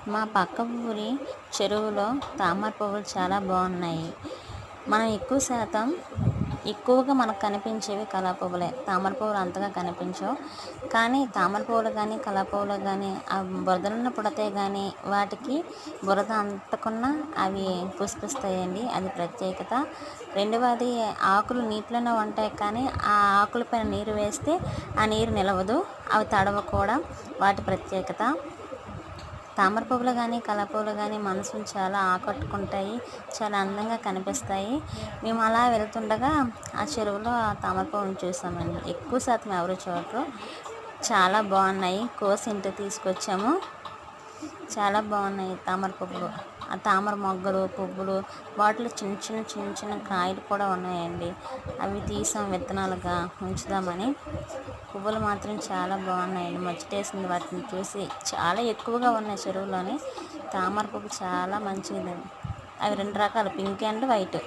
మా పక్క ఊరి చెరువులో తామర పువ్వులు చాలా బాగున్నాయి. మనం ఎక్కువ శాతం ఎక్కువగా మనకు కనిపించేవి కలవ పువ్వులే. తామర పువ్వులు అంతగా కనిపించవు. కానీ తామర పువ్వులు కానీ కలవ పువ్వులు కానీ ఆ బురదలో పుడితే కానీ వాటికి బురద అంటకున్నా అవి పుష్పిస్తాయండి. అది ప్రత్యేకత. రెండవది, ఆకులు నీటిలోనే ఉంటాయి కానీ ఆ ఆకులపైన నీరు వేస్తే ఆ నీరు నిలవదు, అవి తడవ కూడా. వాటి ప్రత్యేకత. తామర పువ్వులు కానీ కలవ పువ్వులు కానీ మనసును చాలా ఆకట్టుకుంటాయి, చాలా అందంగా కనిపిస్తాయి. మేము అలా వెళ్తుండగా ఆ చెరువులో ఆ తామర పువ్వును చూసామండి. ఎక్కువ శాతం ఎవరు చూడరు. చాలా బాగున్నాయి. కోసి ఇంటికి తీసుకొచ్చాము. చాలా బాగున్నాయి తామర పువ్వులు. ఆ తామర మొగ్గలు, పువ్వులు, వాటిలో చిన్న చిన్న చిన్న చిన్న కాయలు కూడా ఉన్నాయండి. అవి తీసాం విత్తనాలుగా ఉంచుదామని. పువ్వులు మాత్రం చాలా బాగున్నాయండి. మచ్చటేసింది వాటిని చూసి. చాలా ఎక్కువగా ఉన్నాయి చెరువులోని. తామర పువ్వు చాలా మంచిది. అవి రెండు రకాలు, పింక్ అండ్ వైట్.